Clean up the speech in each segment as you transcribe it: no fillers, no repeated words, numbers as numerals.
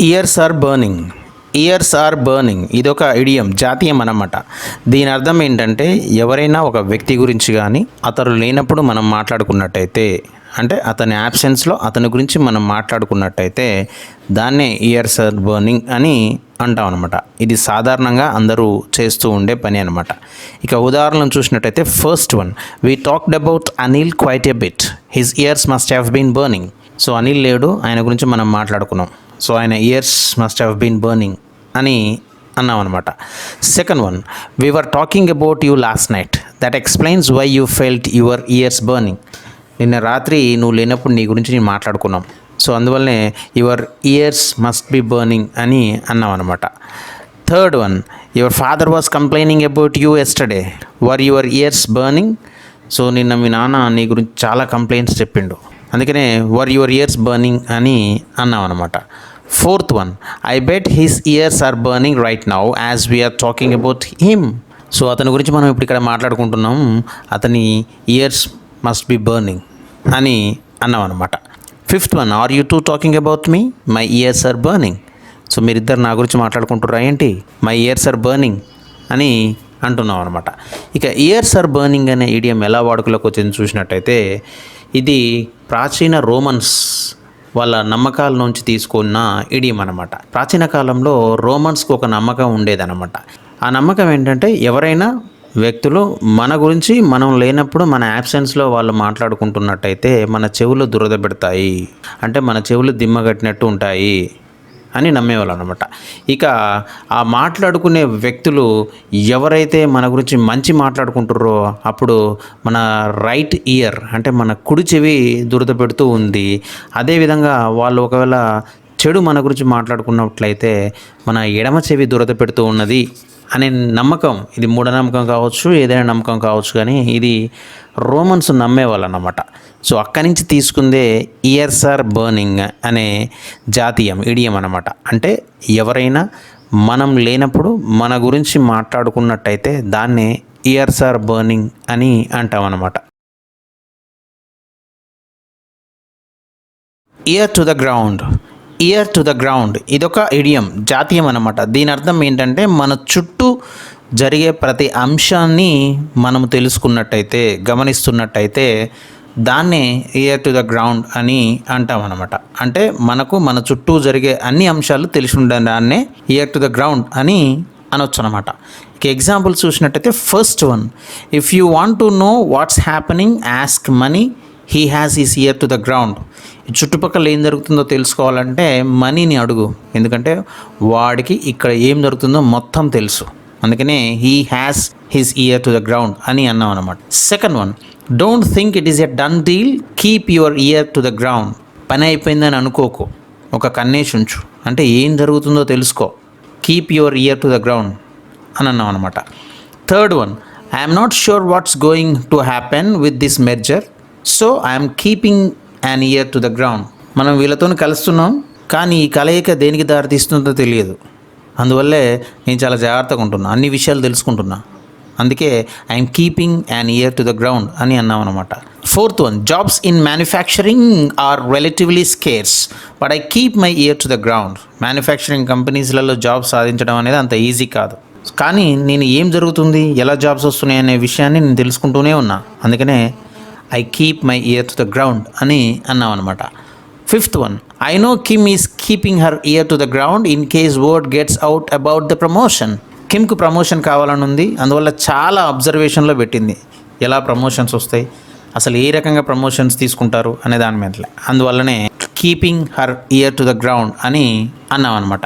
Years are burning. Years are burning ఇదొక idiom, జాతీయం అన్నమాట. దీని అర్థం ఏంటంటే ఎవరైనా ఒక వ్యక్తి గురించి కానీ అతను లేనప్పుడు మనం మాట్లాడుకున్నట్టయితే, అంటే అతని యాబ్సెన్స్లో అతని గురించి మనం మాట్లాడుకున్నట్టయితే దాన్నే ఇయర్స్ ఆర్ బర్నింగ్ అని అంటాం అనమాట. ఇది సాధారణంగా అందరూ చేస్తూ ఉండే పని అనమాట. ఇక ఉదాహరణలు చూసినట్టయితే first one, we talked about Anil quite a bit, his ears must have been burning. So Anil లేడు, ఆయన గురించి మనం మాట్లాడుకున్నాం. సో ఆయన ears must have been burning అని అన్నాం అనమాట. Second one, we were talking about you last night, that explains why you felt your ears burning. నిన్న రాత్రి నువ్వు లేనప్పుడు నీ గురించి నేను మాట్లాడుకున్నాం, సో అందువల్లనే your years must be burning అని అన్నాం అనమాట. Third one, your father was complaining about you yesterday, were your ears burning. So నిన్న మీ నాన్న నీ గురించి చాలా కంప్లైంట్స్ చెప్పిండు, అందుకనే వర్ యువర్ ఇయర్స్ బర్నింగ్ అని అన్నాం అనమాట. Fourth one, I bet his ears are burning right now as we're talking about him. So అతని గురించి మనం ఇప్పుడు ఇక్కడ మాట్లాడుకుంటున్నాం, అతని ఇయర్స్ మస్ట్ బి బర్నింగ్ అని అన్నాం అనమాట. Fifth one, are you two talking about me, my ears are burning. So మీరిద్దరు నా గురించి మాట్లాడుకుంటుర్రా ఏంటి, మై ఇయర్స్ ఆర్ బర్నింగ్ అని అంటున్నాం అనమాట. ఇక ఇయర్స్ ఆర్ బర్నింగ్ అనే ఇడియం ఎలా వాడుకలోకి వచ్చింది చూసినట్టయితే, ఇది ప్రాచీన రోమన్స్ వాళ్ళ నమ్మకాల నుంచి తీసుకున్న ఇడియం అనమాట. ప్రాచీన కాలంలో రోమన్స్కి ఒక నమ్మకం ఉండేదన్నమాట. ఆ నమ్మకం ఏంటంటే ఎవరైనా వ్యక్తులు మన గురించి మనం లేనప్పుడు మన యాబ్సెన్స్లో వాళ్ళు మాట్లాడుకుంటున్నట్టయితే మన చెవులు దురద పెడతాయి, అంటే మన చెవులు దిమ్మగట్టినట్టు ఉంటాయి అని నమ్మేవాళ్ళు అనమాట. ఇక ఆ మాట్లాడుకునే వ్యక్తులు ఎవరైతే మన గురించి మంచి మాట్లాడుకుంటారో అప్పుడు మన రైట్ ఇయర్, అంటే మన కుడి చెవి దురద పెడుతూ ఉంది. అదేవిధంగా వాళ్ళు ఒకవేళ చెడు మన గురించి మాట్లాడుకున్నట్లయితే మన ఎడమ చెవి దురద పెడుతూ ఉన్నది అనే నమ్మకం. ఇది మూఢనమ్మకం కావచ్చు, ఏదైనా నమ్మకం కావచ్చు, కానీ ఇది రోమన్స్ నమ్మేవాళ్ళు అన్నమాట. సో అక్కడి నుంచి తీసుకుందే ఇయర్స్ ఆర్ బర్నింగ్ అనే జాతీయం, ఇడియం అనమాట. అంటే ఎవరైనా మనం లేనప్పుడు మన గురించి మాట్లాడుకున్నట్టయితే దాన్నే ఇయర్స్ ఆర్ బర్నింగ్ అని అంటాం అనమాట. Year to the ground. Year to the ground ఇదొక ఇడియం, జాతీయం అనమాట. దీని అర్థం ఏంటంటే మన చుట్టూ జరిగే ప్రతి అంశాన్ని మనం తెలుసుకున్నట్టయితే, గమనిస్తున్నట్టయితే దాన్నే ఇయర్ టు ద గ్రౌండ్ అని అంటాం అనమాట. అంటే మనకు మన చుట్టూ జరిగే అన్ని అంశాలు తెలిసి ఉండే దాన్నే ఇయర్ టు ద గ్రౌండ్ అని అనొచ్చు అనమాట. ఇక ఎగ్జాంపుల్స్ చూసినట్టయితే first one, if you want to know what's happening ask money, he has is year to the ground. చుట్టుపక్కల ఏం జరుగుతుందో తెలుసుకోవాలంటే మనీని అడుగు, ఎందుకంటే వాడికి ఇక్కడ ఏం జరుగుతుందో మొత్తం తెలుసు, అందుకనే he has his year to the ground అని అన్నాం అనమాట. Second one, don't think it is a done deal, keep your year to the ground. పని అయిపోయిందని అనుకోకు, ఒక కన్నేసి ఉంచు, అంటే ఏం జరుగుతుందో తెలుసుకో, keep your year to the ground అని అన్నాం అనమాట. Third one, I'm not sure what's going to happen with this merger, so I'm keeping an ear to the ground. మనం వీళ్ళతో కలుస్తున్నాం, కానీ ఈ కలయిక దేనికి దారితీస్తుందో తెలియదు, అందువల్లే నేను చాలా జాగ్రత్తగా ఉంటున్నా, అన్ని విషయాలు తెలుసుకుంటున్నా, అందుకే I'm keeping an ear to the ground అని అన్నాం అనమాట. Fourth one, jobs in manufacturing are relatively scarce but I keep my ear to the ground. Manufacturing కంపెనీస్లలో జాబ్స్ సాధించడం అనేది అంత ఈజీ కాదు, కానీ నేను ఏం జరుగుతుంది, ఎలా జాబ్స్ వస్తున్నాయి అనే విషయాన్ని నేను తెలుసుకుంటూనే ఉన్నా, అందుకనే I keep my ear to the ground అని అన్నాం అనమాట. Fifth one, I know Kim is keeping her ear to the ground in case word gets out about the promotion. కిమ్కు ప్రమోషన్ కావాలని ఉంది, అందువల్ల చాలా అబ్జర్వేషన్లో పెట్టింది ఎలా ప్రమోషన్స్ వస్తాయి, అసలు ఏ రకంగా ప్రమోషన్స్ తీసుకుంటారు అనే దాని మీద, అందువల్లనే keeping her ear to the ground అని అన్నాం అనమాట.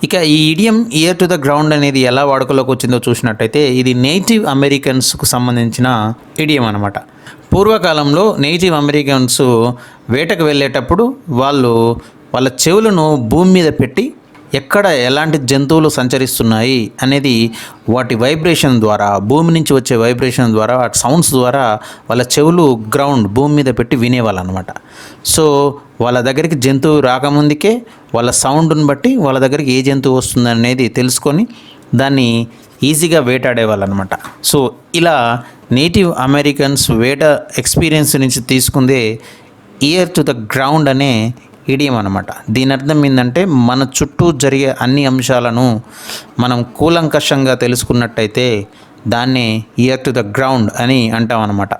ఇక ఈ idiom year to the ground అనేది ఎలా వాడుకలోకి వచ్చిందో చూసినట్టయితే ఇది నేటివ్ అమెరికన్స్కు సంబంధించిన ఇడియం అనమాట. పూర్వకాలంలో నేటివ్ అమెరికన్స్ వేటకు వెళ్ళేటప్పుడు వాళ్ళ చెవులను భూమి మీద పెట్టి ఎక్కడ ఎలాంటి జంతువులు సంచరిస్తున్నాయి అనేది వాటి వైబ్రేషన్ ద్వారా, భూమి నుంచి వచ్చే వైబ్రేషన్ ద్వారా, వాటి సౌండ్స్ ద్వారా వాళ్ళ చెవులు గ్రౌండ్ భూమి మీద పెట్టి వినేవాళ్ళు అనమాట. సో వాళ్ళ దగ్గరికి జంతువు రాకముందుకే వాళ్ళ సౌండ్ని బట్టి వాళ్ళ దగ్గరికి ఏ జంతువు వస్తుంది అనేది తెలుసుకొని దాన్ని ఈజీగా వేటాడేవాళ్ళు అనమాట. సో ఇలా నేటివ్ అమెరికన్స్ వేట ఎక్స్పీరియన్స్ నుంచి తీసుకుందే ఇయర్ టు ద గ్రౌండ్ అనే ఇడియం అనమాట. దీని అర్థం ఏంటంటే మన చుట్టూ జరిగే అన్ని అంశాలను మనం కూలంకషంగా తెలుసుకున్నట్టయితే దాన్నే ఇయర్ టు ద గ్రౌండ్ అని అంటాం అనమాట.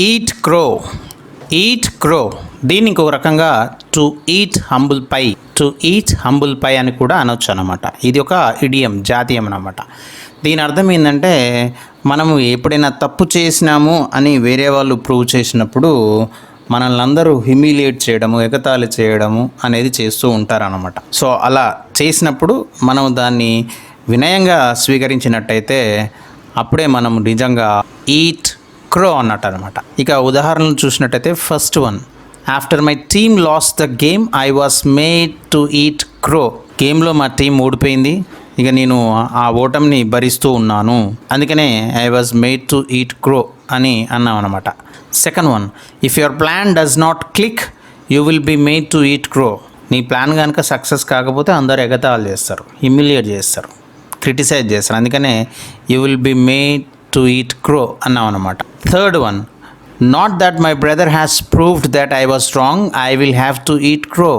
ఈట్ క్రో దీన్ని ఇంకొక రకంగా టు ఈట్ హంబుల్ పై అని కూడా అనొచ్చు అనమాట. ఇది ఒక ఇడియం, జాతీయం అనమాట. దీని అర్థం ఏంటంటే మనము ఎప్పుడైనా తప్పు చేసినాము అని వేరే వాళ్ళు ప్రూవ్ చేసినప్పుడు మనల్ని అందరూ హ్యూమిలియేట్ చేయడము, ఎగతాళి చేయడము అనేది చేస్తూ ఉంటారన్నమాట. సో అలా చేసినప్పుడు మనం దాన్ని వినయంగా స్వీకరించినట్టయితే అప్పుడే మనం నిజంగా ఈట్ క్రో అన్నట్టు అనమాట. ఇక ఉదాహరణలు చూసినట్టయితే first one, after my team lost the game I was made to eat crow. గేమ్లో మా టీం ఓడిపోయింది, ఇక నేను ఆ ఓటమిని భరిస్తూ ఉన్నాను, అందుకనే I was made to eat crow అని అన్నాం అనమాట. Second one, if your plan does not click you will be made to eat crow. నీ ప్లాన్ కనుక సక్సెస్ కాకపోతే అందరూ ఎగతాళి చేస్తారు, హ్యూమిలియేట్ చేస్తారు, క్రిటిసైజ్ చేస్తారు, అందుకనే you will be made to eat crow అన్నాం అనమాట. Third one, not that my brother has proved that I was wrong I will have to eat crow.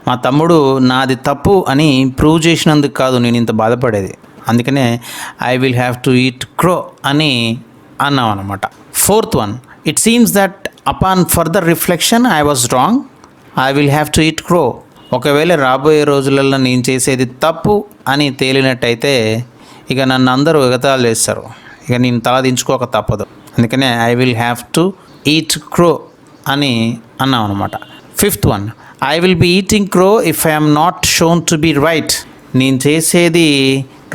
మా తమ్ముడు నాది తప్పు అని ప్రూవ్ చేసినందుకు కాదు నేను ఇంత బాధపడేది, అందుకనే I will have to eat crow అని అన్నాం అనమాట. Fourth one, it seems that upon further reflection I was wrong I will have to eat crow. ఒకవేళ రాబోయే రోజులలో నేను చేసేది తప్పు అని తేలినట్టయితే ఇక నన్ను అందరూ ఎగతాళి చేస్తారు, ఇక నేను తలదించుకోక తప్పదు, అందుకనే I will have to eat crow అని అన్నాం అనమాట. Fifth one, I will be eating crow if I'm not shown to be right. నేను చేసేది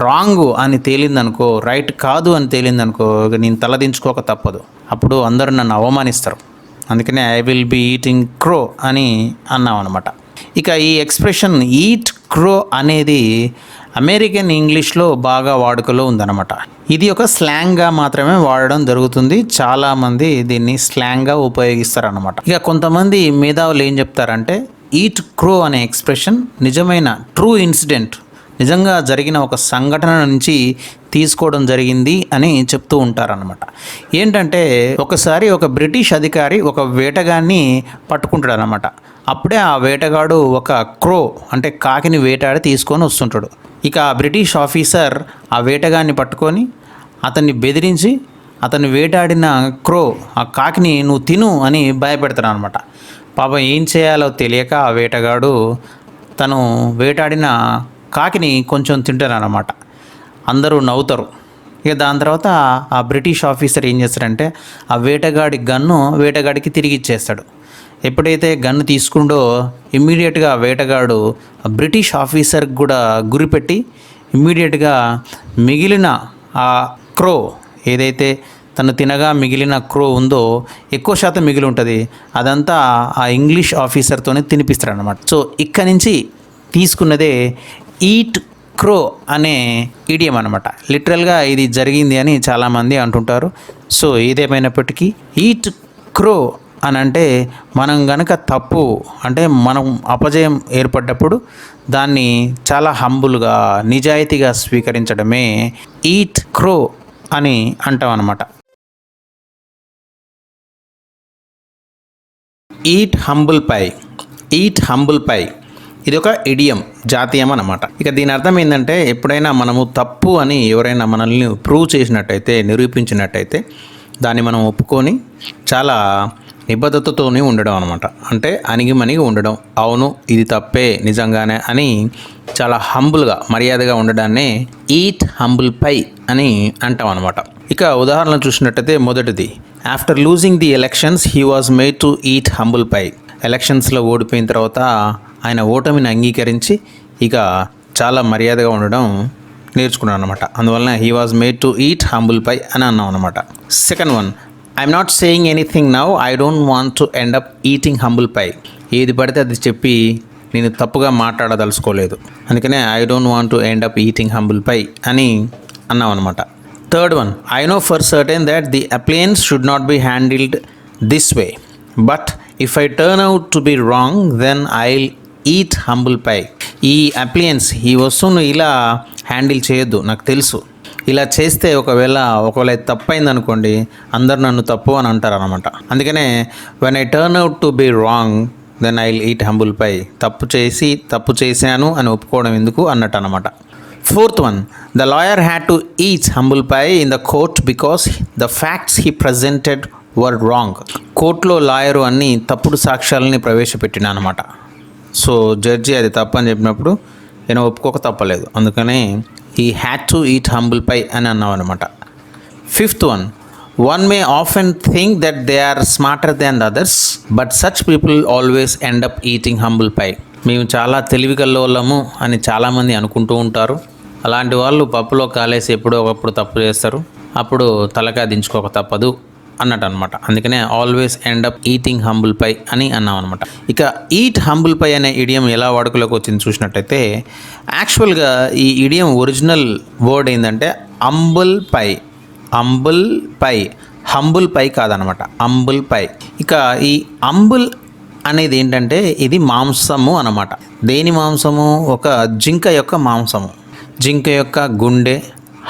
రాంగ్ అని తేలిందనుకో, రైట్ కాదు అని తేలిందనుకో, నేను తలదించుకోక తప్పదు, అప్పుడు అందరూ నన్ను అవమానిస్తారు, అందుకనే ఐ విల్ బీ ఈటింగ్ క్రో అని అన్నాం అనమాట. ఇక ఈ ఎక్స్ప్రెషన్ ఈట్ క్రో అనేది అమెరికన్ ఇంగ్లీష్లో బాగా వాడుకలో ఉందన్నమాట. ఇది ఒక స్లాంగ్గా మాత్రమే వాడడం జరుగుతుంది, చాలామంది దీన్ని స్లాంగ్గా ఉపయోగిస్తారన్నమాట. ఇక కొంతమంది మేధావులు ఏం చెప్తారంటే ఈట్ క్రో అనే ఎక్స్ప్రెషన్ నిజమైన ట్రూ ఇన్సిడెంట్, నిజంగా జరిగిన ఒక సంఘటన నుంచి తీసుకోవడం జరిగింది అని చెప్తూ ఉంటారనమాట. ఏంటంటే ఒకసారి ఒక బ్రిటిష్ అధికారి ఒక వేటగాన్ని పట్టుకుంటాడు అనమాట. అప్పుడే ఆ వేటగాడు ఒక క్రో అంటే కాకిని వేటాడి తీసుకొని వస్తుంటాడు. ఇక ఆ బ్రిటిష్ ఆఫీసర్ ఆ వేటగాన్ని పట్టుకొని అతన్ని బెదిరించి అతన్ని వేటాడిన క్రో ఆ కాకిని నువ్వు తిను అని భయపెడతాడు అనమాట. పాపం ఏం చేయాలో తెలియక ఆ వేటగాడు తను వేటాడిన కాకిని కొంచెం తింటారనమాట. అందరూ నవ్వుతారు. ఇక దాని తర్వాత ఆ బ్రిటిష్ ఆఫీసర్ ఏం చేస్తాడంటే ఆ వేటగాడికి తిరిగి ఇచ్చేస్తాడు. ఎప్పుడైతే గన్ను తీసుకుండో ఇమ్మీడియట్గా వేటగాడు బ్రిటిష్ ఆఫీసర్కి కూడా గురిపెట్టి ఇమ్మీడియట్గా మిగిలిన ఆ క్రో ఏదైతే తను తినగా మిగిలిన క్రో ఉందో ఎక్కువ శాతం మిగిలి ఉంటుంది, అదంతా ఆ ఇంగ్లీష్ ఆఫీసర్తోనే తినిపిస్తారనమాట. సో ఇక్కడి నుంచి తీసుకున్నదే ఈట్ క్రో అనే ఇడియం అనమాట. లిటరల్గా ఇది జరిగింది అని చాలామంది అంటుంటారు. సో ఏదేమైనప్పటికీ ఈట్ క్రో అని అంటే మనం గనక తప్పు అంటే మనం అపజయం ఏర్పడ్డప్పుడు దాన్ని చాలా హంబుల్గా నిజాయితీగా స్వీకరించడమే ఈట్ క్రో అని అంటాం అన్నమాట. ఈట్ హంబుల్ పై ఇది ఒక ఇడియం, జాతీయం అన్నమాట. ఇక దీని అర్థం ఏంటంటే ఎప్పుడైనా మనము తప్పు అని ఎవరైనా మనల్ని ప్రూవ్ చేసినట్టయితే, నిరూపించినట్టయితే దాన్ని మనం ఒప్పుకొని చాలా నిబద్ధతతోనే ఉండడం అనమాట. అంటే అణిగిమణిగి ఉండడం, అవును ఇది తప్పే నిజంగానే అని చాలా హంబుల్గా మర్యాదగా ఉండడాన్నే ఈట్ హంబుల్ పై అని అంటాం అనమాట. ఇక ఉదాహరణలు చూసినట్టయితే మొదటిది, after losing the elections he was made to eat humble pie. ఎలక్షన్స్లో ఓడిపోయిన తర్వాత ఆయన ఓటమిని అంగీకరించి ఇక చాలా మర్యాదగా ఉండడం నేర్చుకున్నాను అనమాట. అందువలన he was made to eat humble pie అని అన్నాం అనమాట. Second one, I'm not saying anything now I don't want to end up eating humble pie. ఏది పడితే అది చెప్పి నేను తప్పుగా మాట్లాడదలుచుకోలేదు, అందుకనే I don't want to end up eating humble pie అని అన్నాం అనమాట. Third one, I know for certain that the appliance should not be handled this way but if I turn out to be wrong then I will eat humble pie. ఈ appliance, ఈ వస్తువును ఇలా handle చేయొద్దు నాకు తెలుసు, ఇలా చేస్తే ఒకవేళ తప్పు అయింది అనుకోండి, అందరు నన్ను తప్పు అని అంటారు అనమాట. అందుకనే when I turn out to be wrong then I will eat humble pie. తప్పు చేశాను అని ఒప్పుకోవడం ఎందుకు అన్నట్టు అనమాట. Fourth one, the lawyer had to eat humble pie in the court because the facts he presented were wrong. కోర్టులో lawyer అన్ని తప్పుడు సాక్ష్యాలని ప్రవేశపెట్టిన అనమాట. సో జడ్జి అది తప్పని చెప్పినప్పుడు ఈయన ఒప్పుకోక తప్పలేదు. అందుకనే he had to eat humble pie అని అన్నాం అనమాట. Fifth one may often think that they are smarter than the others but such people always end up eating humble pie. మేము చాలా తెలివిగల్లోళ్ళము అని చాలామంది అనుకుంటూ ఉంటారు. అలాంటి వాళ్ళు పప్పులో కాలేసి ఎప్పుడో ఒకప్పుడు తప్పు చేస్తారు, అప్పుడు తలకాయ దించుకోక తప్పదు అన్నట్టు అనమాట. అందుకనే always end up eating humble pie అని అన్నాం అనమాట. ఇక ఈట్ హంబుల్ పై అనే ఇడియం ఎలా వాడుకలోకి వచ్చింది చూసినట్టయితే, యాక్చువల్గా ఈ ఇడియం ఒరిజినల్ వర్డ్ ఏంటంటే అంబుల్ పై. హంబుల్ పై కాదనమాట, అంబుల్ పై. ఇక ఈ అంబుల్ అనేది ఏంటంటే ఇది మాంసము అనమాట. దేని మాంసము? ఒక జింక యొక్క మాంసము. జింక యొక్క గుండె,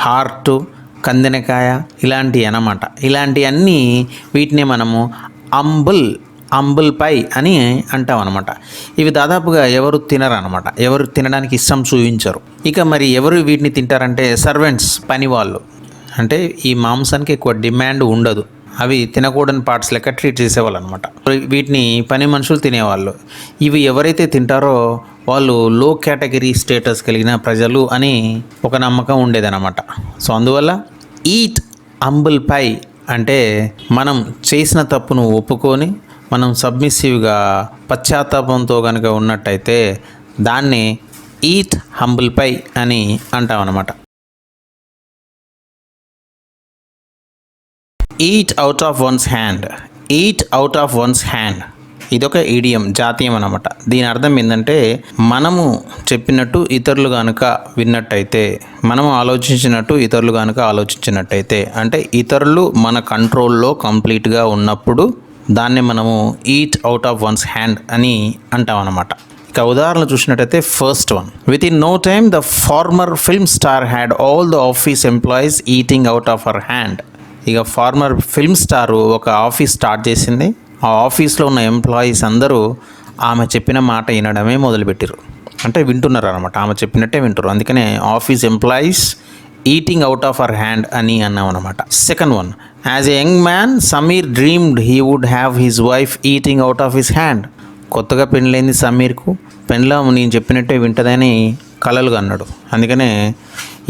హార్టు, కందెనకాయ ఇలాంటివి అన్నమాట. ఇలాంటివన్నీ వీటిని మనము అంబుల్ పై అని అంటాం అనమాట. ఇవి దాదాపుగా ఎవరు తినరు అనమాట, ఎవరు తినడానికి ఇష్టం చూపించరు. ఇక మరి ఎవరు వీటిని తింటారంటే సర్వెంట్స్, పని వాళ్ళు. అంటే ఈ మాంసానికి ఎక్కువ డిమాండ్ ఉండదు, అవి తినకూడని పార్ట్స్ లెక్క ట్రీట్ చేసేవాళ్ళు అనమాట. వీటిని పని మనుషులు తినేవాళ్ళు. ఇవి ఎవరైతే తింటారో వాళ్ళు లో కేటగిరీ స్టేటస్ కలిగిన ప్రజలు అని ఒక నమ్మకం ఉండేదన్నమాట. సో అందువల్ల ఈట్ అంబుల్ పై అంటే మనం చేసిన తప్పును ఒప్పుకొని మనం సబ్మిసివ్గా పశ్చాత్తాపంతో కనుక ఉన్నట్టయితే దాన్ని ఈట్ హంబుల్ పై అని అంటాం అన్నమాట. Eat out of one's hand ఇదొక ఈడియం, జాతీయం అన్నమాట. దీని అర్థం ఏంటంటే మనము చెప్పినట్టు ఇతరులు కనుక విన్నట్టయితే, మనము ఆలోచించినట్టు ఇతరులు కనుక ఆలోచించినట్టయితే, అంటే ఇతరులు మన కంట్రోల్లో కంప్లీట్గా ఉన్నప్పుడు దాన్ని మనము eat out of one's hand అని అంటాం అన్నమాట. ఇక ఉదాహరణ చూసినట్టయితే first one, within no time the former film star had all the office employees eating out of her hand. ఇక ఫార్మర్ ఫిల్మ్ స్టార్ ఒక ఆఫీస్ స్టార్ట్ చేసింది. ఆ ఆఫీస్లో ఉన్న ఎంప్లాయీస్ అందరూ ఆమె చెప్పిన మాట వినడమే మొదలుపెట్టారు. అంటే వింటున్నారు అనమాట, ఆమె చెప్పినట్టే వింటారు. అందుకనే office employees eating out of our hand అని అన్నాం అనమాట. Second one, as a young man Sameer dreamed he would have his wife eating out of his hand. కొత్తగా పెళ్ళైంది సమీర్కు, పెళ్ళాము నేను చెప్పినట్టే వింటదని కలలుగా అన్నాడు. అందుకనే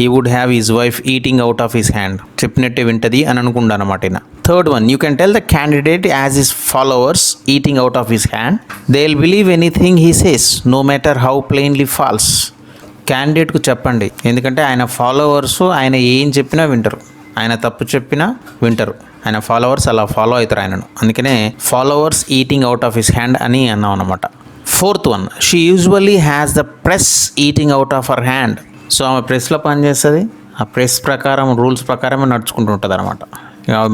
he would have his wife eating out of his hand, చెప్పినట్టే వింటది అని అనుకుంటా అనమాట. Third one, you can tell the candidate as his followers eating out of his hand they will believe anything he says no matter how plainly false. క్యాండిడేట్కు చెప్పండి, ఎందుకంటే ఆయన followers ఆయన ఏం చెప్పినా వింటారు, ఆయన తప్పు చెప్పినా వింటారు. ఆయన ఫాలోవర్స్ అలా ఫాలో అవుతారు ఆయనను. అందుకనే followers eating out of his hand అని అన్నాం అనమాట. Fourth one, she usually has the press eating out of her hand. So ఆమె ప్రెస్లో పనిచేస్తుంది, ఆ ప్రెస్ ప్రకారం రూల్స్ ప్రకారమే నడుచుకుంటూ ఉంటుంది అనమాట,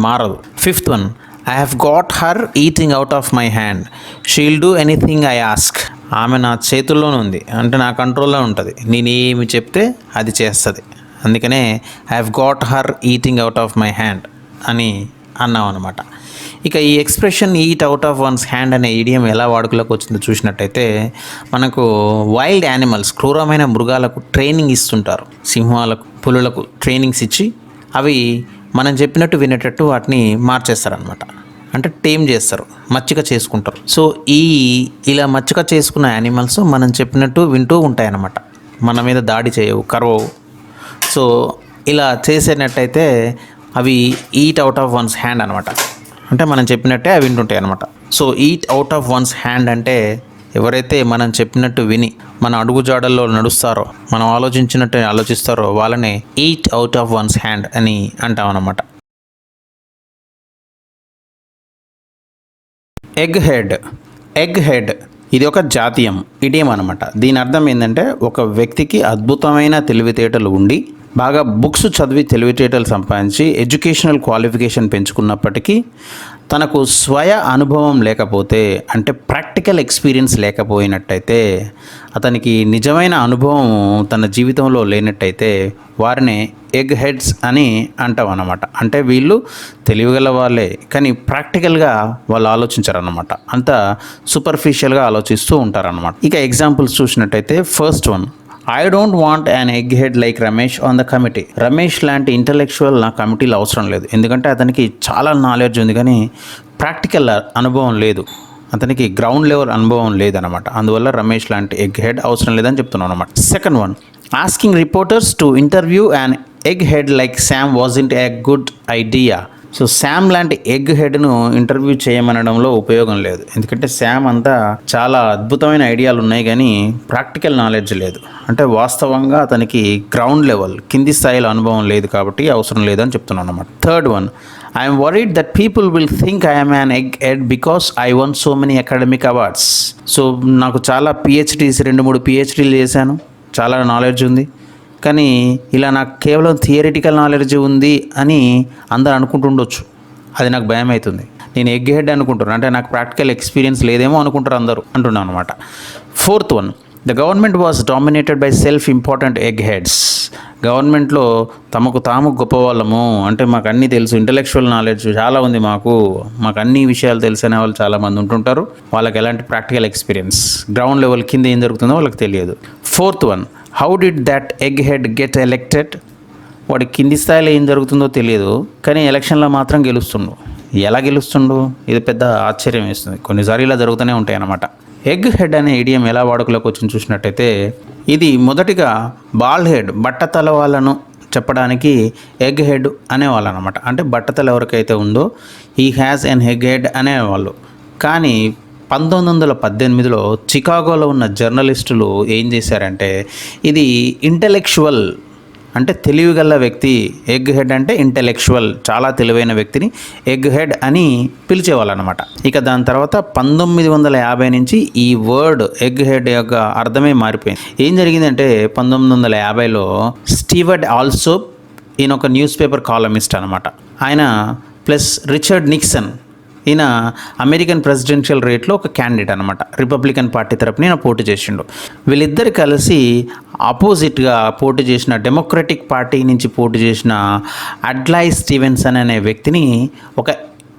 మారదు. Fifth one, I have got her eating out of my hand she will do anything I ask. ఆమె నా చేతుల్లోనే ఉంది, అంటే నా కంట్రోల్లో ఉంటుంది, నేను ఏమి చెప్తే అది చేస్తుంది. అందుకనే I have got her eating out of my hand అని అన్నాం అనమాట. ఇక ఈ expression eat out of one's hand అనే ఈడియం ఎలా వాడుకలోకి వచ్చిందో చూసినట్టయితే, మనకు వైల్డ్ యానిమల్స్, క్రూరమైన మృగాలకు ట్రైనింగ్ ఇస్తుంటారు. సింహాలకు, పులులకు ట్రైనింగ్స్ ఇచ్చి అవి మనం చెప్పినట్టు వినేటట్టు వాటిని మార్చేస్తారనమాట. అంటే టేమ్ చేస్తారు, మచ్చిక చేసుకుంటారు. సో ఇలా మచ్చిక చేసుకున్న యానిమల్స్ మనం చెప్పినట్టు వింటూ ఉంటాయన్నమాట, మన మీద దాడి చేయవు, కరవవు. సో ఇలా చేసేటట్టయితే అవి eat out of one's hand అనమాట. అంటే మనం చెప్పినట్టే అవి వింటుంటాయి అనమాట. So eat out of one's hand అంటే ఎవరైతే మనం చెప్పినట్టు విని మన అడుగుజాడల్లో నడుస్తారో, మనం ఆలోచించినట్టు ఆలోచిస్తారో వాళ్ళని eat out of one's hand అని అంటాం అన్నమాట. ఎగ్ హెడ్ ఇది ఒక జాతీయం, ఇడియం అనమాట. దీని అర్థం ఏంటంటే ఒక వ్యక్తికి అద్భుతమైన తెలివితేటలు ఉండి బాగా బుక్స్ చదివి తెలివితేటలు సంపాదించి ఎడ్యుకేషనల్ క్వాలిఫికేషన్ పెంచుకున్నప్పటికీ తనకు స్వయ అనుభవం లేకపోతే అంటే ప్రాక్టికల్ ఎక్స్పీరియన్స్ లేకపోయినట్టయితే, అతనికి నిజమైన అనుభవం తన జీవితంలో లేనట్టయితే వారిని ఎగ్ హెడ్స్ అని అంటాం అన్నమాట. అంటే వీళ్ళు తెలివిగల వాళ్ళే కానీ ప్రాక్టికల్గా వాళ్ళు ఆలోచించారన్నమాట. అంత సూపర్ఫిషియల్గా ఆలోచిస్తూ ఉంటారన్నమాట. ఇక ఎగ్జాంపుల్స్ చూసినట్టయితే first one, I don't want an egg head like Ramesh on the committee. Ramesh లాంటి ఇంటలెక్చువల్ నా కమిటీలో అవసరం లేదు, ఎందుకంటే అతనికి చాలా నాలెడ్జ్ ఉంది కానీ ప్రాక్టికల్ అనుభవం లేదు, అతనికి గ్రౌండ్ లెవెల్ అనుభవం లేదనమాట. అందువల్ల రమేష్ లాంటి ఎగ్ హెడ్ అవసరం లేదని చెప్తున్నాను అనమాట. Second one, asking reporters to interview and egg head like Sam wasn't a good idea. So Sam లాంటి ఎగ్ హెడ్ను ఇంటర్వ్యూ చేయమనడంలో ఉపయోగం లేదు, ఎందుకంటే శామ్ అంతా చాలా అద్భుతమైన ఐడియాలు ఉన్నాయి కానీ ప్రాక్టికల్ నాలెడ్జ్ లేదు, అంటే వాస్తవంగా అతనికి గ్రౌండ్ లెవెల్ కింది స్థాయిలో అనుభవం లేదు కాబట్టి అవసరం లేదని చెప్తున్నాను అనమాట. Third one, I'm worried that people will think I'm an egg head because I one so many academic awards. So నాకు చాలా పిహెచ్డీస్ 2-3 పిహెచ్డీలు చేశాను, చాలా నాలెడ్జ్ ఉంది, కానీ ఇలా నాకు కేవలం థియరిటికల్ నాలెడ్జ్ ఉంది అని అందరు అనుకుంటుండొచ్చు. అది నాకు భయం అవుతుంది. నేను ఎగ్ హెడ్ అనుకుంటున్నాను అంటే నాకు ప్రాక్టికల్ ఎక్స్పీరియన్స్ లేదేమో అనుకుంటారు అందరూ అంటున్నాను అనమాట. Fourth one, the government was dominated by self important egg heads. గవర్నమెంట్లో తమకు తాము గొప్పవాళ్ళము, అంటే మాకు అన్నీ తెలుసు, ఇంటలెక్చువల్ నాలెడ్జ్ చాలా ఉంది, మాకు అన్ని విషయాలు తెలిసిన వాళ్ళు చాలామంది ఉంటుంటారు, వాళ్ళకి ఎలాంటి ప్రాక్టికల్ ఎక్స్పీరియన్స్ గ్రౌండ్ లెవెల్ కింద ఏం జరుగుతుందో వాళ్ళకి తెలియదు. Fourth one, how did that egg head get elected. వాడి కింది స్థాయిలో ఏం జరుగుతుందో తెలియదు కానీ ఎలక్షన్లో మాత్రం గెలుస్తుండు. ఎలా గెలుస్తుండు, ఇది పెద్ద ఆశ్చర్యం వేస్తుంది. కొన్నిసార్లు ఇలా జరుగుతూనే ఉంటాయి అన్నమాట. ఎగ్ హెడ్ అనే ఇడియం ఎలా వాడుకలోకి వచ్చి చూసినట్టయితే, ఇది మొదటిగా బాల్ హెడ్ బట్టతల వాళ్ళను చెప్పడానికి ఎగ్ హెడ్ అనేవాళ్ళు అనమాట. అంటే బట్టతల ఎవరికైతే ఉందో ఈ హ్యాస్ ఎన్ ఎగ్ హెడ్ అనేవాళ్ళు. కానీ 1918లో చికాగోలో ఉన్న జర్నలిస్టులు ఏం చేశారంటే, ఇది ఇంటలెక్చువల్ అంటే తెలివిగల వ్యక్తి, ఎగ్ హెడ్ అంటే ఇంటలెక్చువల్ చాలా తెలివైన వ్యక్తిని ఎగ్ హెడ్ అని పిలిచేవాళ్ళు అనమాట. ఇక దాని తర్వాత 1950 నుంచి ఈ వర్డ్ ఎగ్ హెడ్ యొక్క అర్థమే మారిపోయింది. ఏం జరిగిందంటే 1950లో స్టీవర్ట్ ఆల్సోప్, ఈయన ఒక న్యూస్ పేపర్ కాలమిస్ట్ అనమాట. ఆయన ప్లస్ రిచర్డ్ నిక్సన్, ఈయన అమెరికన్ ప్రెసిడెన్షియల్ రేట్లో ఒక క్యాండిడేట్ అనమాట, రిపబ్లికన్ పార్టీ తరపున ఈయన పోటీ చేసిండు. వీళ్ళిద్దరు కలిసి ఆపోజిట్గా పోటీ చేసిన డెమోక్రటిక్ పార్టీ నుంచి పోటీ చేసిన అడ్లై స్టీవెన్సన్ అనే వ్యక్తిని ఒక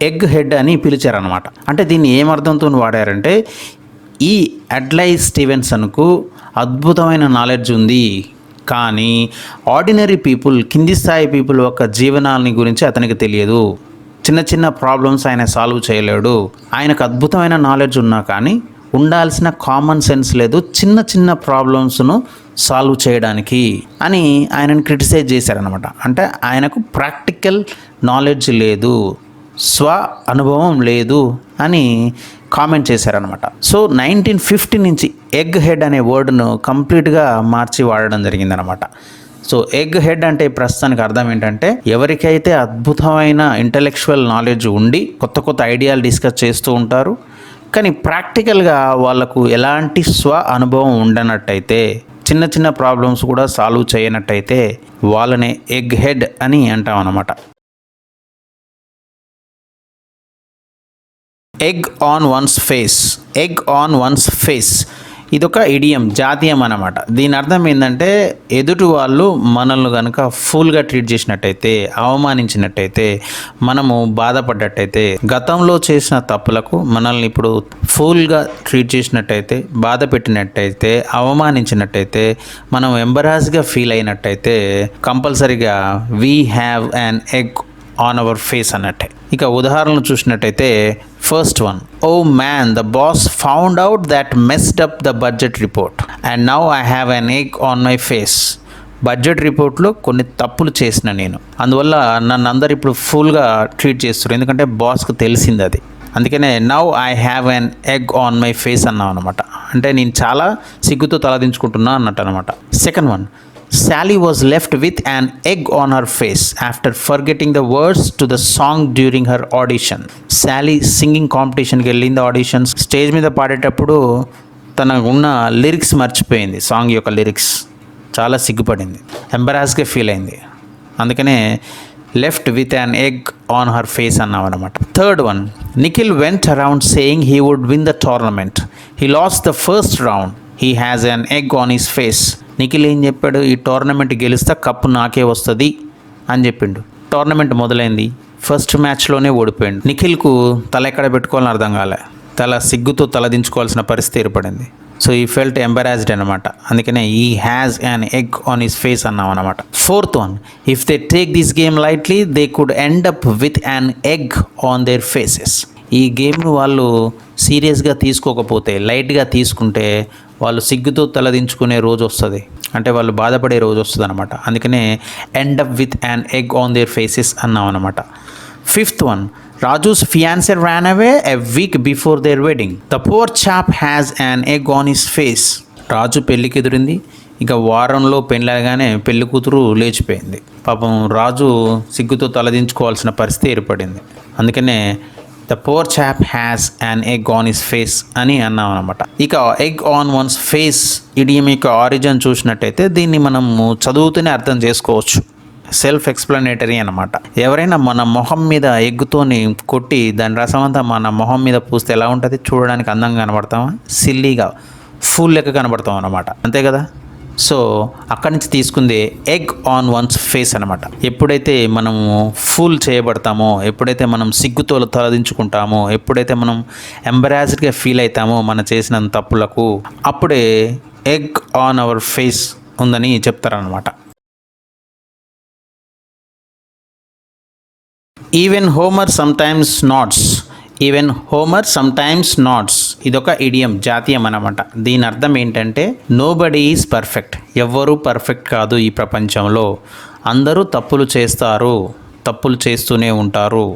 ఎగ్ హెడ్ అని పిలిచారనమాట. అంటే దీన్ని ఏమర్థంతో వాడారంటే, ఈ అడ్లై స్టీవెన్సన్కు అద్భుతమైన నాలెడ్జ్ ఉంది కానీ ఆర్డినరీ పీపుల్, కింది స్థాయి పీపుల్ యొక్క జీవనాలని గురించి అతనికి తెలియదు, చిన్న చిన్న ప్రాబ్లమ్స్ ఆయన సాల్వ్ చేయలేడు, ఆయనకు అద్భుతమైన నాలెడ్జ్ ఉన్నా కానీ ఉండాల్సిన కామన్ సెన్స్ లేదు చిన్న చిన్న ప్రాబ్లమ్స్ను సాల్వ్ చేయడానికి అని ఆయనను క్రిటిసైజ్ చేశారనమాట. అంటే ఆయనకు ప్రాక్టికల్ నాలెడ్జ్ లేదు, స్వ అనుభవం లేదు అని కామెంట్ చేశారనమాట. సో 1950 నుంచి ఎగ్ హెడ్ అనే వర్డ్ను కంప్లీట్గా మార్చి వాడడం జరిగిందనమాట. సో ఎగ్ హెడ్ అంటే ప్రస్తుతానికి అర్థం ఏంటంటే, ఎవరికైతే అద్భుతమైన ఇంటలెక్చువల్ నాలెడ్జ్ ఉండి కొత్త కొత్త ఐడియాలు డిస్కస్ చేస్తూ ఉంటారు కానీ ప్రాక్టికల్గా వాళ్ళకు ఎలాంటి స్వ అనుభవం ఉండనట్టయితే, చిన్న చిన్న ప్రాబ్లమ్స్ కూడా సాల్వ్ చేయనట్టయితే వాళ్ళనే ఎగ్ హెడ్ అని అంటాం అన్నమాట. Egg on one's face. Egg on one's face ఇదొక ఇడియం, జాతీయం అన్నమాట. దీని అర్థం ఏంటంటే, ఎదుటి వాళ్ళు మనల్ని కనుక ఫుల్గా ట్రీట్ చేసినట్టయితే, అవమానించినట్టయితే, మనము బాధపడ్డట్టయితే, గతంలో చేసిన తప్పులకు మనల్ని ఇప్పుడు ఫుల్గా ట్రీట్ చేసినట్టయితే, బాధ పెట్టినట్టయితే, అవమానించినట్టయితే, మనం ఎంబరాస్గా ఫీల్ అయినట్టయితే కంపల్సరీగా we have an egg on our face అన్నట్టే. ఇక ఉదాహరణలు చూసినట్టయితే first one, oh man the boss found out that messed up the budget report and now I have an egg on my face. Budget రిపోర్ట్లో కొన్ని తప్పులు చేసిన నేను, అందువల్ల నన్ను అందరు ఇప్పుడు ఫుల్గా ట్రీట్ చేస్తారు, ఎందుకంటే బాస్కు తెలిసింది అది, అందుకనే now I have an egg on my face అన్నాం అనమాట. అంటే నేను చాలా సిగ్గుతో తలదించుకుంటున్నా అన్నట్టు అనమాట. Second one, Sally was left with an egg on her face after forgetting the words to the song during her audition. Sally singing కాంపిటీషన్కి వెళ్ళింది, ఆడిషన్స్ స్టేజ్ మీద పాడేటప్పుడు తనకు ఉన్న లిరిక్స్ మర్చిపోయింది, సాంగ్ యొక్క లిరిక్స్. చాలా సిగ్గుపడింది, ఎంబరాస్గా ఫీల్ అయింది. అందుకనే left with an egg on her face అన్నాం అనమాట. Third one, Nikhil went around saying he would win the tournament. He lost the first round. He has an egg on his face. Nikhil ఏం చెప్పాడు, ఈ tournament గెలిస్తే cup నాకే వస్తుంది అని చెప్పిండు. టోర్నమెంట్ మొదలైంది, ఫస్ట్ మ్యాచ్లోనే ఓడిపోయింది. నిఖిల్కు తల ఎక్కడ పెట్టుకోవాలని అర్థం కాలే, తల సిగ్గుతో తలదించుకోవాల్సిన పరిస్థితి ఏర్పడింది. సో ఈ ఫెల్ట్ ఎంబరాస్డ్ అనమాట. అందుకనే ఈ has an egg on his face అన్నాం అనమాట. Fourth one, if they take this game lightly they could end up with an egg on their faces. ఈ గేమ్ను వాళ్ళు సీరియస్గా తీసుకోకపోతే, లైట్గా తీసుకుంటే వాళ్ళు సిగ్గుతో తలదించుకునే రోజు వస్తుంది, అంటే వాళ్ళు బాధపడే రోజు వస్తుంది అనమాట. అందుకనే end up with an egg on their faces అన్నాం అనమాట. Fifth one, Raju's fiancé ran away a week before their wedding. The poor chap has an egg on his face. రాజు పెళ్ళికి ఎదురింది, ఇక వారంలో పెళ్ళగానే పెళ్లి కూతురు లేచిపోయింది. పాపం రాజు సిగ్గుతో తలదించుకోవాల్సిన పరిస్థితి ఏర్పడింది. అందుకనే the poor chap has an egg on his face అని అన్నాం అనమాట. ఇక egg on one's face idiom యొక్క ఆరిజిన్ చూసినట్టయితే దీన్ని మనము చదువుతూనే అర్థం చేసుకోవచ్చు. సెల్ఫ్ ఎక్స్ప్లెనేటరీ అనమాట. ఎవరైనా మన మొహం మీద ఎగ్గుతోని కొట్టి దాని రసం అంతా మన మొహం మీద పూస్తే ఎలా ఉంటుంది, చూడడానికి అందంగా కనబడతామా, సిల్లీగా ఫుల్ లెక్క కనబడతాం అనమాట, అంతే కదా. సో అక్కడి నుంచి తీసుకుంది ఎగ్ ఆన్ వన్స్ ఫేస్ అనమాట. ఎప్పుడైతే మనము ఫుల్ చేయబడతామో, ఎప్పుడైతే మనం సిగ్గుతో తలదించుకుంటామో, ఎప్పుడైతే మనం ఎంబరాస్డ్గా ఫీల్ అవుతామో మన చేసిన తప్పులకు, అప్పుడే ఎగ్ ఆన్ అవర్ ఫేస్ ఉందని చెప్తారనమాట. Even Homer sometimes nods. Even Homer sometimes nods ఇదొక ఇడియం, జాతీయం అన్నమాట. దీని అర్థం ఏంటంటే నోబడీ ఈజ్ పర్ఫెక్ట్. ఎవ్వరూ పర్ఫెక్ట్ కాదు ఈ ప్రపంచంలో, అందరూ తప్పులు చేస్తారు, తప్పులు చేస్తూనే ఉంటారు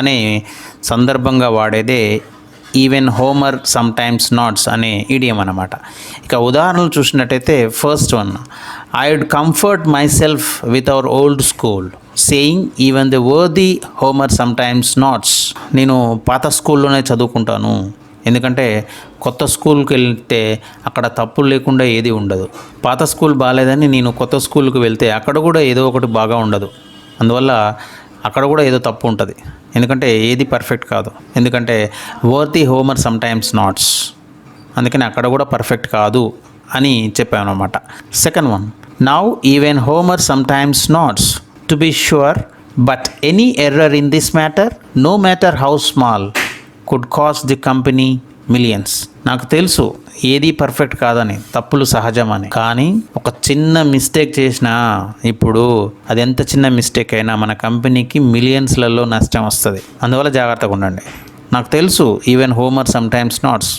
అనే సందర్భంగా వాడేదే ఈవెన్ హోమర్ సమ్టైమ్స్ నాట్స్ అనే ఇడియం అన్నమాట. ఇక ఉదాహరణలు చూసినట్టయితే first one, I would comfort myself with our old school saying even the worthy Homer sometimes nods. నేను పాత స్కూల్లోనే చదువుకుంటాను, ఎందుకంటే కొత్త స్కూల్కి వెళ్తే అక్కడ తప్పులు లేకుండా ఏది ఉండదు. పాత స్కూల్ బాగాలేదని నేను కొత్త స్కూల్కి వెళ్తే అక్కడ కూడా ఏదో ఒకటి బాగా ఉండదు, అందువల్ల అక్కడ కూడా ఏదో తప్పు ఉంటుంది, ఎందుకంటే ఏది పర్ఫెక్ట్ కాదు. ఎందుకంటే వర్తీ హోమర్ సమ్టైమ్స్ నాట్స్, అందుకని అక్కడ కూడా పర్ఫెక్ట్ కాదు అని చెప్పాను అనమాట. Second one, now even Homer sometimes nods to be sure but any error in this matter no matter how small could cost the company millions. నాకు తెలుసు ఏది పర్ఫెక్ట్ కాదని, తప్పులు సహజమని, కానీ ఒక చిన్న మిస్టేక్ చేసినా ఇప్పుడు అది ఎంత చిన్న మిస్టేక్ అయినా మన కంపెనీకి మిలియన్స్లలో నష్టం వస్తుంది, అందువల్ల జాగ్రత్తగా ఉండండి. నాకు తెలుసు ఈవెన్ హోమర్ సమ్టైమ్స్ నాట్స్,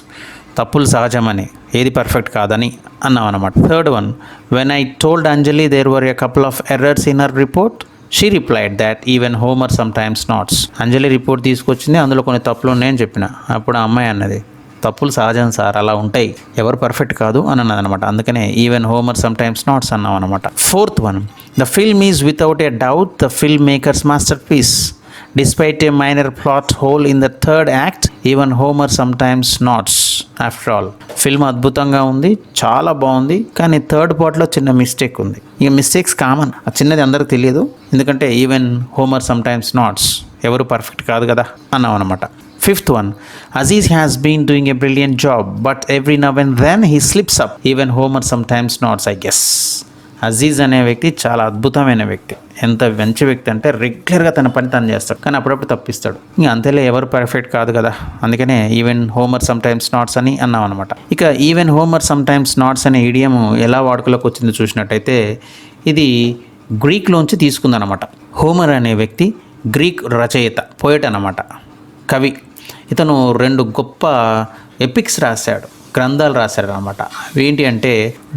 తప్పులు సహజమని, ఏది పర్ఫెక్ట్ కాదని అన్నాం అనమాట. Third one, when I told Anjali there were a couple of errors in her report she replied that even Homer sometimes nods. Anjali report తీసుకొచ్చింది, అందులో కొన్ని తప్పులు ఉన్నాయని చెప్పిన. అప్పుడు ఆ అమ్మాయి అన్నది, తప్పులు సహజం సార్, అలా ఉంటాయి, ఎవరు పర్ఫెక్ట్ కాదు అని అన్నది అనమాట. అందుకనే ఈవెన్ హోమర్ సమ్టైమ్స్ నాట్స్ అన్నాం అనమాట. Fourth one, the film is without a doubt the filmmaker's masterpiece. Despite a minor plot hole in the third act, even Homer sometimes nods. After all, film అద్భుతంగా ఉంది, చాలా బాగుంది, కానీ third పార్ట్లో చిన్న mistake ఉంది. ఇక mistakes common, ఆ చిన్నది అందరికి తెలియదు, ఎందుకంటే ఈవెన్ హోమర్ సమ్టైమ్స్ నాట్స్, ఎవరు పర్ఫెక్ట్ కాదు కదా అన్నాం అనమాట. Fifth one, Aziz has been doing a brilliant job but every now and then he slips up even Homer sometimes nods I guess. Aziz అనే వ్యక్తి చాలా అద్భుతమైన వ్యక్తి, ఎంత మంచి వ్యక్తి అంటే రెగ్యులర్గా తన పని తను చేస్తాడు, కానీ అప్పుడప్పుడు తప్పిస్తాడు. ఇంకా అంతేలే, ఎవరు పర్ఫెక్ట్ కాదు కదా, అందుకనే ఈవెన్ హోమర్ సమ్టైమ్స్ నాట్స్ అని అన్నాం అనమాట. ఇక ఈవెన్ హోమర్ సమ్టైమ్స్ నాట్స్ అనే ఇడియం ఎలా వాడుకలోకి వచ్చిందో చూసినట్టయితే ఇది గ్రీక్లోంచి తీసుకుందనమాట. హోమర్ అనే వ్యక్తి గ్రీక్ రచయిత, పోయట్ అనమాట, కవి. ఇతను 2 గొప్ప ఎపిక్స్ రాశాడు, గ్రంథాలు రాశాడు అనమాట. ఏంటి అంటే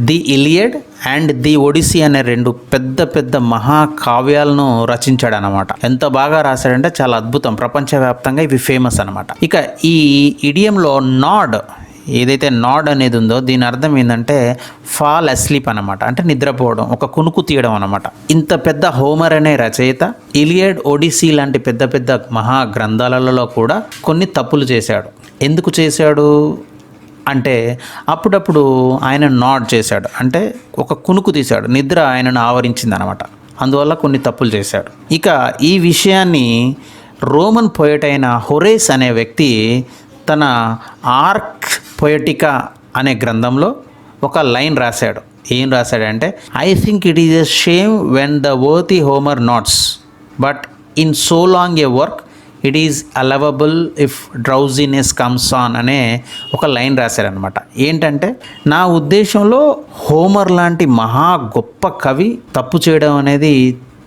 the Iliad and the Odyssey అనే 2 పెద్ద పెద్ద మహాకావ్యాలను రచించాడు అనమాట. ఎంత బాగా రాశాడంటే చాలా అద్భుతం, ప్రపంచవ్యాప్తంగా ఇవి ఫేమస్ అనమాట. ఇక ఈ ఇడియంలో నాడ్, ఏదైతే నాడ్ అనేది ఉందో దీని అర్థం ఏంటంటే ఫాల్ అస్లీప్ అనమాట, అంటే నిద్రపోవడం, ఒక కునుకు తీయడం అనమాట. ఇంత పెద్ద హోమర్ అనే రచయిత ఇలియడ్, ఒడిసీ లాంటి పెద్ద పెద్ద మహా గ్రంథాలలో కూడా కొన్ని తప్పులు చేశాడు. ఎందుకు చేశాడు అంటే అప్పుడప్పుడు ఆయన నాడ్ చేశాడు, అంటే ఒక కునుకు తీశాడు, నిద్ర ఆయనను ఆవరించింది అనమాట. అందువల్ల కొన్ని తప్పులు చేశాడు. ఇక ఈ విషయాన్ని రోమన్ పోయట్ అయిన హొరేస్ అనే వ్యక్తి తన ఆర్క్ పొయటికా అనే గ్రంథంలో ఒక లైన్ రాశాడు. ఏం రాశాడంటే, I think it is a shame when the worthy Homer nods but in so long a work it is allowable if drowsiness comes on అనే ఒక లైన్ రాశారనమాట. ఏంటంటే, నా ఉద్దేశంలో హోమర్ లాంటి మహా గొప్ప కవి తప్పు చేయడం అనేది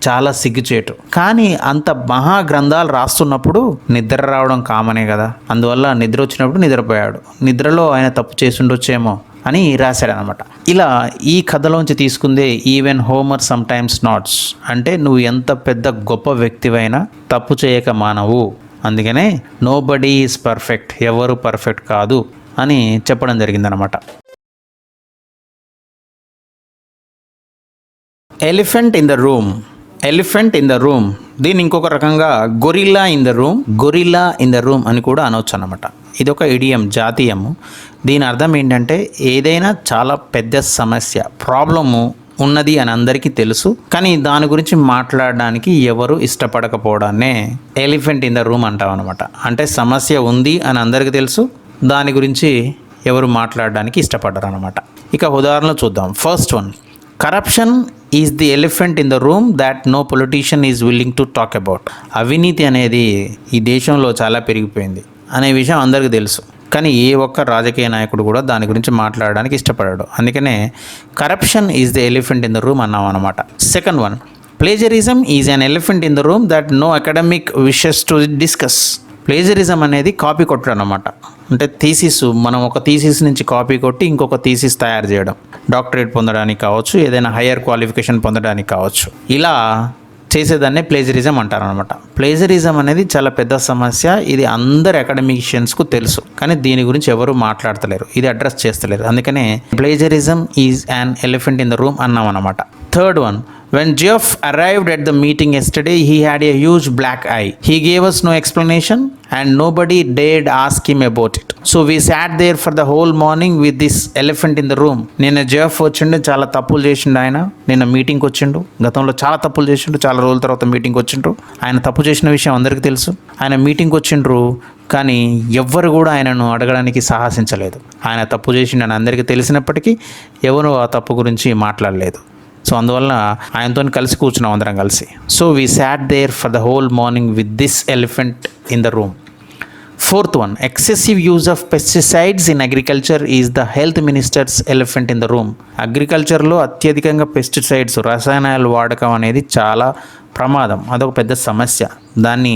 చాలా సిగ్గుచేటు. కానీ అంత మహా గ్రంథాలు రాస్తున్నప్పుడు నిద్ర రావడం కామనే కదా, అందువల్ల నిద్ర వచ్చినప్పుడు నిద్రపోయాడు. నిద్రలో ఆయన తప్పు చేసి ఉండొచ్చేమో అని రాశాడనమాట. ఇలా ఈ కథలోంచి తీసుకుందే even Homer sometimes nods, అంటే నువ్వు ఎంత పెద్ద గొప్ప వ్యక్తివైనా తప్పు చేయక మానవు. అందుకనే నో బడీ ఈజ్ పర్ఫెక్ట్, ఎవరు పర్ఫెక్ట్ కాదు అని చెప్పడం జరిగిందనమాట. Elephant in the room. Elephant in the room, దీన్ని ఇంకొక రకంగా gorilla in the room, gorilla in the room అని కూడా అనవచ్చు అన్నమాట. ఇది ఒక ఇడియం, జాతీయము. దీని అర్థం ఏంటంటే, ఏదైనా చాలా పెద్ద సమస్య, ప్రాబ్లము ఉన్నది అని అందరికీ తెలుసు, కానీ దాని గురించి మాట్లాడడానికి ఎవరు ఇష్టపడకపోవడాన్నే ఎలిఫెంట్ ఇన్ ద రూమ్ అంటాం అనమాట. అంటే సమస్య ఉంది అని అందరికీ తెలుసు, దాని గురించి ఎవరు మాట్లాడడానికి ఇష్టపడరు అనమాట. ఇక ఉదాహరణలు చూద్దాం. First one, corruption is the elephant in the room that no politician is willing to talk about. అవినీతి అనేది ఈ దేశంలో చాలా పెరిగిపోయింది అనే విషయం అందరికీ తెలుసు, కానీ ఏ ఒక్క రాజకీయ నాయకుడు కూడా దాని గురించి మాట్లాడడానికి ఇష్టపడాడు. అందుకనే corruption is the elephant in the room అన్నాం అనమాట. Second one, plagiarism is an elephant in the room that no academic wishes to discuss. Plagiarism అనేది కాపీ కొట్టడం అన్నమాట. అంటే థీసిస్, మనం ఒక థీసిస్ నుంచి కాపీ కొట్టి ఇంకొక థీసిస్ తయారు చేయడం, డాక్టరేట్ పొందడానికి కావచ్చు, ఏదైనా హయ్యర్ క్వాలిఫికేషన్ పొందడానికి కావచ్చు, ఇలా చేసేదాన్నే ప్లేజరిజం అంటారనమాట. ప్లేజరిజం అనేది చాలా పెద్ద సమస్య. ఇది అందరు అకాడమిషియన్స్కు తెలుసు, కానీ దీని గురించి ఎవరు మాట్లాడతలేరు, ఇది అడ్రస్ చేస్తలేరు. అందుకనే plagiarism is an elephant in the room అన్నాం అనమాట. Third one, when Jeff arrived at the meeting yesterday, he had a huge black eye. He gave us no explanation and nobody dared ask him about it. So we sat there for the whole morning with this elephant in the room. నిన్న Jeff వచ్చిండు, చాలా తప్పులు చేసిండు. ఆయన నిన్న మీటింగ్కి వచ్చిండు, గతంలో చాలా తప్పులు చేసిండు, చాలా రోజుల తర్వాత మీటింగ్కి వచ్చిండ్రు. ఆయన తప్పు చేసిన విషయం అందరికీ తెలుసు. ఆయన మీటింగ్కి వచ్చిండ్రు, కానీ ఎవ్వరు కూడా ఆయనను అడగడానికి సాహసించలేదు. ఆయన తప్పు చేసిండని అందరికీ తెలిసినప్పటికీ ఎవరు ఆ తప్పు గురించి మాట్లాడలేదు. సో అందువల్ల ఆయనతో కలిసి కూర్చున్నాం అందరం కలిసి. So we sat there for the whole morning with this elephant in the room. Fourth one, excessive use of pesticides in agriculture is the health minister's elephant in the room. అగ్రికల్చర్లో అత్యధికంగా pesticides, రసాయనాలు వాడకం అనేది చాలా ప్రమాదం, అదొక పెద్ద సమస్య. దాన్ని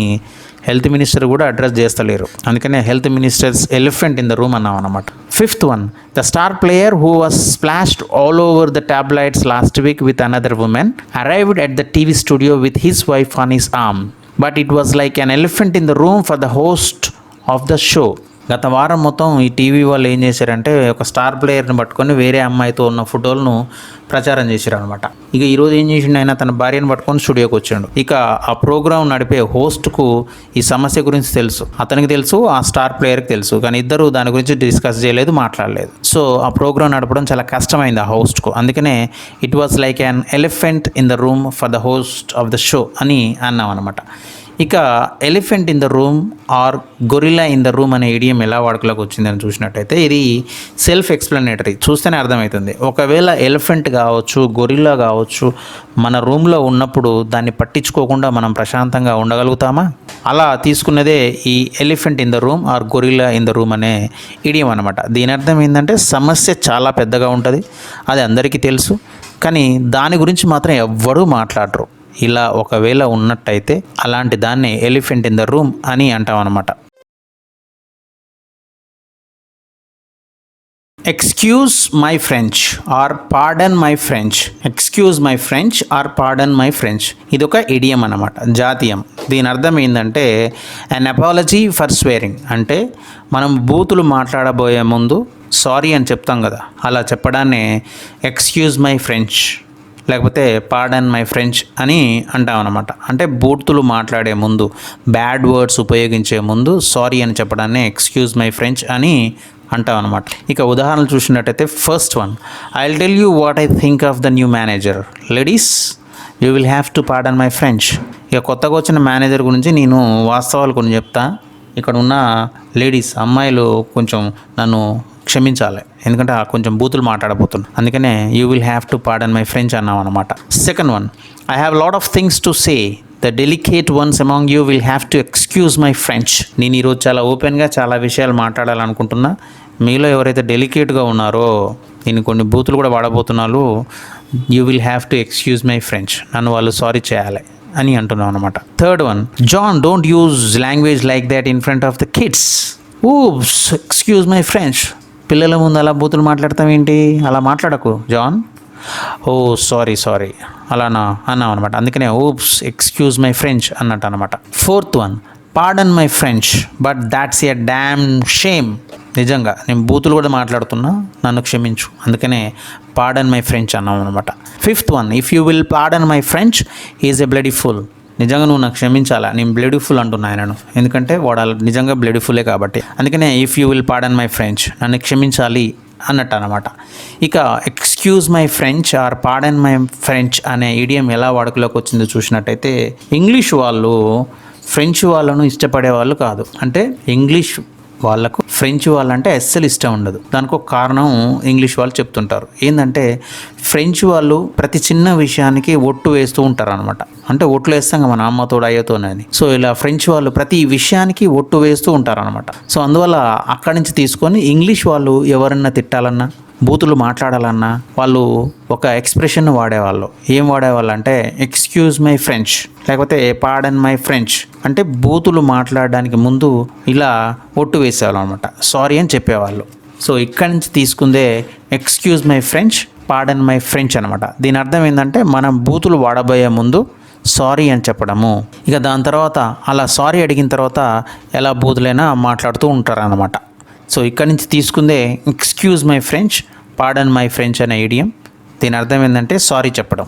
హెల్త్ మినిస్టర్ కూడా అడ్రస్ చేస్తలేరు. అందుకనే health minister's elephant in the room అన్నాం అన్నమాట. Fifth one, the star player who was splashed all over the tabloids last week with another woman arrived at the TV studio with his wife on his arm, but it was like an elephant in the room for the host of the show. గత వారం మొత్తం ఈ TV వాళ్ళు ఏం చేశారంటే, ఒక star ప్లేయర్ని పట్టుకొని వేరే అమ్మాయితో ఉన్న ఫోటోలను ప్రచారం చేశారు అనమాట. ఇక ఈరోజు ఏం చేసిండు, ఆయన తన భార్యను పట్టుకొని స్టూడియోకి వచ్చాడు. ఇక ఆ ప్రోగ్రాం నడిపే హోస్ట్కు ఈ సమస్య గురించి తెలుసు, అతనికి తెలుసు, ఆ స్టార్ ప్లేయర్కి తెలుసు, కానీ ఇద్దరు దాని గురించి డిస్కస్ చేయలేదు, మాట్లాడలేదు. సో ఆ ప్రోగ్రాం నడపడం చాలా కష్టమైంది ఆ హోస్ట్కు. అందుకనే it was like an elephant in the room for the host of the show అని అన్నాం అనమాట. ఇక elephant in the room or gorilla in the room అనే ఇడియం ఎలా వాడుకలోకి వచ్చిందని చూసినట్టయితే, ఇది సెల్ఫ్ ఎక్స్ప్లెనేటరీ, చూస్తేనే అర్థమవుతుంది. ఒకవేళ ఎలిఫెంట్ కావచ్చు, గొరిల్లా కావచ్చు, మన రూమ్లో ఉన్నప్పుడు దాన్ని పట్టించుకోకుండా మనం ప్రశాంతంగా ఉండగలుగుతామా? అలా తీసుకున్నదే ఈ elephant in the room or gorilla in the room అనే ఇడియం అనమాట. దీని అర్థం ఏంటంటే, సమస్య చాలా పెద్దగా ఉంటుంది, అది అందరికీ తెలుసు, కానీ దాని గురించి మాత్రం ఎవ్వరూ మాట్లాడరు. ఇలా ఒకవేళ ఉన్నట్టయితే అలాంటి దాన్ని ఎలిఫెంట్ ఇన్ ద రూమ్ అని అంటాం అనమాట. Excuse my French or pardon my French. Excuse my French or pardon my French, ఇదొక ఇడియం అన్నమాట, జాతీయం. దీని అర్థం ఏంటంటే, అన్ అపాలజీ ఫర్ స్వేరింగ్. అంటే మనం బూతులు మాట్లాడబోయే ముందు సారీ అని చెప్తాం కదా, అలా చెప్పడాన్నే ఎక్స్క్యూజ్ మై ఫ్రెంచ్ లేకపోతే పార్డన్ మై ఫ్రెంచ్ అని అంటాం అనమాట. అంటే బూతులు మాట్లాడే ముందు, బ్యాడ్ వర్డ్స్ ఉపయోగించే ముందు సారీ అని చెప్పడాన్ని ఎక్స్క్యూజ్ మై ఫ్రెంచ్ అని అంటాం అనమాట. ఇక ఉదాహరణలు చూసినట్టయితే, first one, I will tell you what I think of the new manager. Ladies, you will have to pardon my French. ఇక కొత్తగా వచ్చిన మేనేజర్ గురించి నేను వాస్తవాలు కొన్ని చెప్తా. ఇక్కడ ఉన్న లేడీస్ అమ్మాయిలు కొంచెం నన్ను క్షమించాలి, ఎందుకంటే కొంచెం బూతులు మాట్లాడబోతున్నాను. అందుకనే you will have to pardon my French అన్నాం అనమాట. Second one, I have lot of things to say. The delicate once among you will have to excuse my French. నేను ఈరోజు చాలా ఓపెన్గా చాలా విషయాలు మాట్లాడాలనుకుంటున్నా. మీలో ఎవరైతే డెలికేట్గా ఉన్నారో, నేను కొన్ని బూతులు కూడా వాడబోతున్నాను, you will have to excuse my French, నన్ను వాళ్ళు సారీ చేయాలి అని అంటున్నాం అనమాట. Third one, John don't use language like that in front of the kids. Oops excuse my French. పిల్లల ముందు అలా బూతులు మాట్లాడతావేంటి, అలా మాట్లాడకు జాన్. ఓ సారీ అలానా అన్నాం అనమాట. అందుకనే ఊప్స్ ఎక్స్క్యూజ్ మై ఫ్రెంచ్ అన్నట్టు అనమాట. Fourth one, pardon my French but that's a damn shame. నిజంగా నేను బూతులు కూడా మాట్లాడుతున్నా, నన్ను క్షమించు, అందుకనే పార్డన్ మై ఫ్రెంచ్ అన్నాం అనమాట. Fifth one, if you will pardon my French is a bloody full. నిజంగా నువ్వు నాకు క్షమించాలా, నేను బ్లడీ ఫుల్ అంటున్నా ఆయనను, ఎందుకంటే వాడు నిజంగా బ్లడీ ఫుల్లే కాబట్టి. అందుకనే if you will pardon my French, నన్ను క్షమించాలి అన్నట్టు అనమాట. ఇక excuse my French or pardon my French అనే ఈడియం ఎలా వాడుకలోకి వచ్చిందో చూసినట్టయితే, ఇంగ్లీష్ వాళ్ళు ఫ్రెంచ్ వాళ్ళను ఇష్టపడే వాళ్ళు కాదు. అంటే ఇంగ్లీష్ వాళ్ళకు ఫ్రెంచ్ వాళ్ళంటే అస్సలు ఇష్టం ఉండదు. దానికి ఒక కారణం ఇంగ్లీష్ వాళ్ళు చెప్తుంటారు. ఏంటంటే ఫ్రెంచ్ వాళ్ళు ప్రతి చిన్న విషయానికి ఒట్టు వేస్తూ ఉంటారు అనమాట. అంటే ఒట్లు వేస్తాం మన అమ్మతోడు అయ్యతోనని. సో ఇలా ఫ్రెంచ్ వాళ్ళు ప్రతి విషయానికి ఒట్టు వేస్తూ ఉంటారు అనమాట. సో అందువల్ల అక్కడి నుంచి తీసుకొని ఇంగ్లీష్ వాళ్ళు ఎవరన్నా తిట్టాలన్నా, బూతులు మాట్లాడాలన్నా వాళ్ళు ఒక ఎక్స్ప్రెషన్ వాడేవాళ్ళు. ఏం వాడేవాళ్ళు అంటే ఎక్స్క్యూజ్ మై ఫ్రెంచ్, లేకపోతే పార్డన్ మై ఫ్రెంచ్. అంటే బూతులు మాట్లాడడానికి ముందు ఇలా ఒట్టు వేసేవాళ్ళు అనమాట, సారీ అని చెప్పేవాళ్ళు. సో ఇక్కడి నుంచి తీసుకుందే excuse my French, pardon my French అనమాట. దీని అర్థం ఏంటంటే మనం బూతులు వాడబోయే ముందు సారీ అని చెప్పడము. ఇక దాని తర్వాత అలా సారీ అడిగిన తర్వాత ఎలా బూతులైనా మాట్లాడుతూ ఉంటారు అన్నమాట. సో ఇక్కడి నుంచి తీసుకుందే excuse my French, pardon my French అనే ఈడియం. దీని అర్థం ఏంటంటే సారీ చెప్పడం,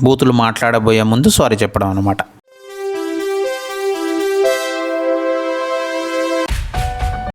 బూతులు మాట్లాడబోయే ముందు సారీ చెప్పడం అనమాట.